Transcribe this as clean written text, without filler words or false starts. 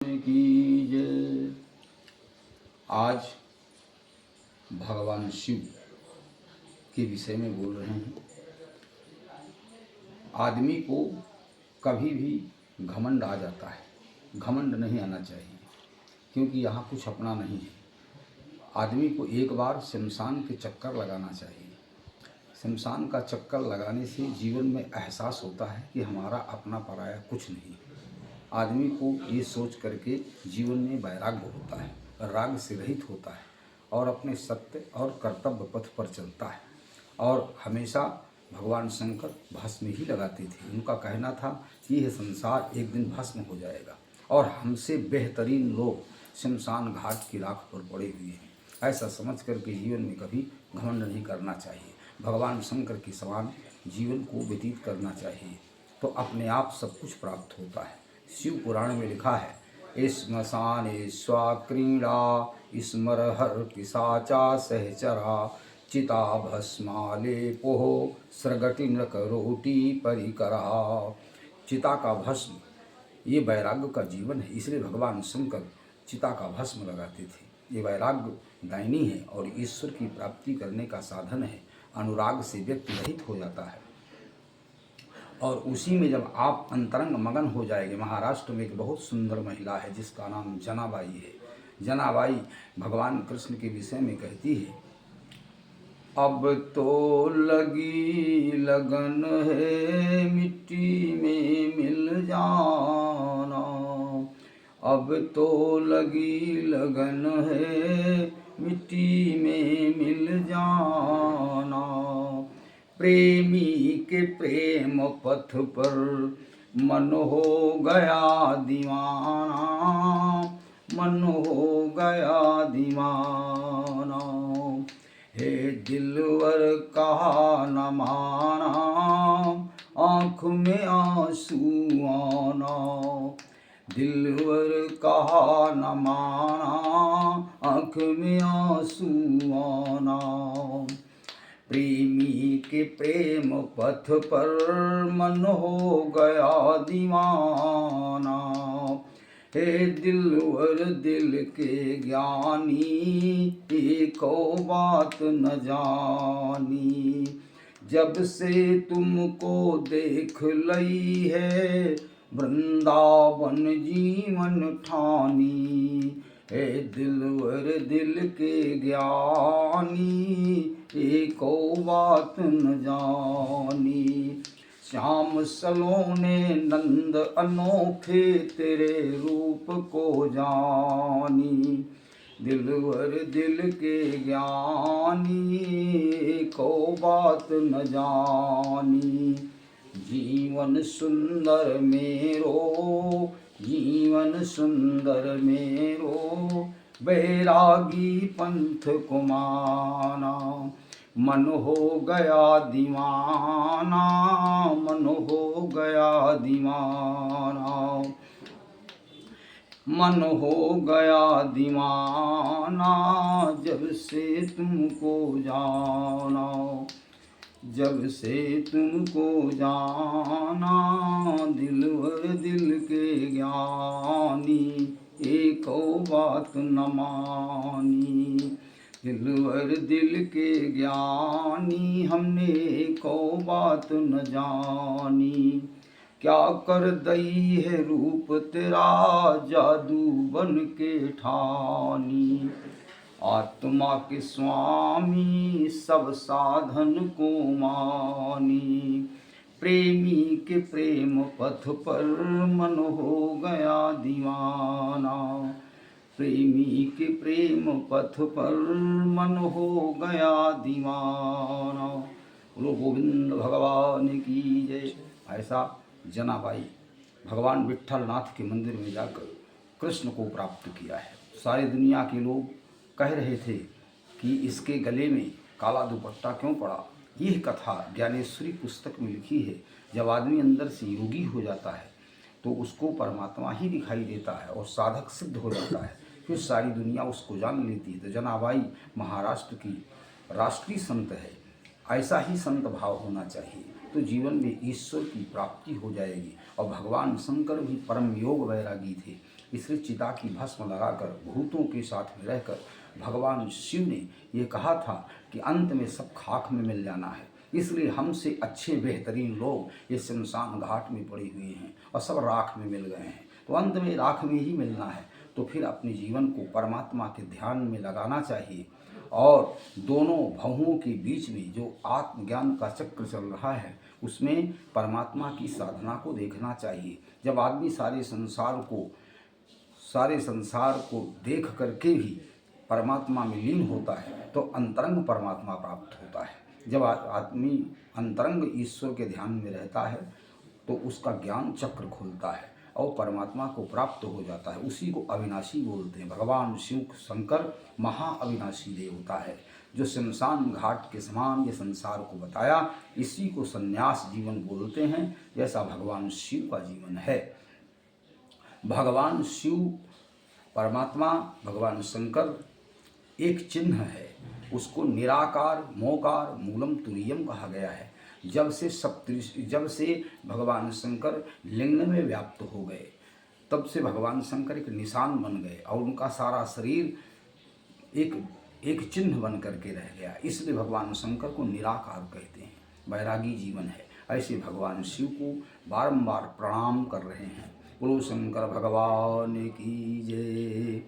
की जय। आज भगवान शिव के विषय में बोल रहे हैं। आदमी को कभी भी घमंड आ जाता है, घमंड नहीं आना चाहिए, क्योंकि यहाँ कुछ अपना नहीं है। आदमी को एक बार शमशान के चक्कर लगाना चाहिए। शमशान का चक्कर लगाने से जीवन में एहसास होता है कि हमारा अपना पराया कुछ नहीं। आदमी को ये सोच करके जीवन में वैराग्य होता है, राग से रहित होता है और अपने सत्य और कर्तव्य पथ पर चलता है। और हमेशा भगवान शंकर भस्म ही लगाते थे। उनका कहना था कि यह संसार एक दिन भस्म हो जाएगा और हमसे बेहतरीन लोग शमशान घाट की राख पर पड़े हुए हैं। ऐसा समझ करके जीवन में कभी घमंड नहीं करना चाहिए। भगवान शंकर के समान जीवन को व्यतीत करना चाहिए, तो अपने आप सब कुछ प्राप्त होता है। शिव पुराण में लिखा है, श्मशाने स्वाक्रीड़ा स्मरहर पिशाचा सहचरा चिता भस्मालेपोह स्रगति नृकरोटी परिकरा। चिता का भस्म ये वैराग्य का जीवन है, इसलिए भगवान शंकर चिता का भस्म लगाते थे। ये वैराग्य दायनी है और ईश्वर की प्राप्ति करने का साधन है। अनुराग से व्यक्ति रहित हो जाता है और उसी में जब आप अंतरंग मगन हो जाएंगे। महाराष्ट्र में एक बहुत सुंदर महिला है जिसका नाम जनाबाई है। जनाबाई भगवान कृष्ण के विषय में कहती है, अब तो लगी लगन है मिट्टी में मिल जाना। अब तो लगी लगन है मिट्टी में मिल जाना। प्रेमी के प्रेम पथ पर मन हो गया दीवाना, मन हो गया दीवाना। हे दिलवर कहा न माना, आँख में आंसू आना। दिलवर कहा न माना, आँख में आंसू आना। प्रेमी के प्रेम पथ पर मन हो गया दीवाना। हे दिलवर दिल के ज्ञानी, एको बात न जानी। जब से तुमको देख लई है वृंदावन जीवन ठानी। हे दिलवर दिल के ज्ञानी, एको बात न जानी। श्याम सलोने नंद अनोखे तेरे रूप को जानी। दिलवर दिल के ज्ञानी, एको बात न जानी। जीवन सुंदर मेरो, जीवन सुंदर मेरो, बैरागी पंथ को माना। मन हो गया दीवाना, मन हो गया दीवाना। मन हो गया दीवाना, जब से तुमको जाना। जब से तुमको जाना, दिलवर दिल के ज्ञानी, एको बात न मानी। दिलवर दिल के ज्ञानी, हमने एको बात न जानी। क्या कर दई है रूप तेरा जादू बन के ठानी। आत्मा के स्वामी सब साधन को मानी। प्रेमी के प्रेम पथ पर मन हो गया दीवाना। प्रेमी के प्रेम पथ पर मन हो गया दीवाना। बोलो गोविंद भगवान की जय। ऐसा जनाबाई भगवान विट्ठलनाथ के मंदिर में जाकर कृष्ण को प्राप्त किया है। सारी दुनिया के लोग कह रहे थे कि इसके गले में काला दुपट्टा क्यों पड़ा। यह कथा ज्ञानेश्वरी पुस्तक में लिखी है। जब आदमी अंदर से योगी हो जाता है तो उसको परमात्मा ही दिखाई देता है और साधक सिद्ध हो जाता है, फिर सारी दुनिया उसको जान लेती है। तो जनाबाई महाराष्ट्र की राष्ट्रीय संत है। ऐसा ही संत भाव होना चाहिए, तो जीवन में ईश्वर की प्राप्ति हो जाएगी। और भगवान शंकर भी परम योग वैरागी थे। इसलिए चिता की भस्म लगाकर भूतों के साथ में रहकर भगवान शिव ने ये कहा था कि अंत में सब खाक में मिल जाना है। इसलिए हमसे अच्छे बेहतरीन लोग ये शमशान घाट में पड़े हुए हैं और सब राख में मिल गए हैं, तो अंत में राख में ही मिलना है। तो फिर अपने जीवन को परमात्मा के ध्यान में लगाना चाहिए और दोनों भवों के बीच में जो आत्मज्ञान का चक्र चल रहा है उसमें परमात्मा की साधना को देखना चाहिए। जब आदमी सारे संसार को देख करके भी परमात्मा में लीन होता है तो अंतरंग परमात्मा प्राप्त होता है। जब आदमी अंतरंग ईश्वर के ध्यान में रहता है तो उसका ज्ञान चक्र खुलता है और परमात्मा को प्राप्त हो जाता है। उसी को अविनाशी बोलते हैं। भगवान शिव शंकर महाअविनाशी देवता है जो शमशान घाट के समान ये संसार को बताया। इसी को संन्यास जीवन बोलते हैं, जैसा भगवान शिव का जीवन है। भगवान शिव परमात्मा भगवान शंकर एक चिन्ह है, उसको निराकार मोकार मूलम तुरीयम कहा गया है। जब से भगवान शंकर लिंग में व्याप्त हो गए तब से भगवान शंकर एक निशान बन गए और उनका सारा शरीर एक चिन्ह बन करके रह गया। इसलिए भगवान शंकर को निराकार कहते हैं, वैरागी जीवन है। ऐसे भगवान शिव को बारंबार प्रणाम कर रहे हैं। बोलो शंकर भगवान की जय।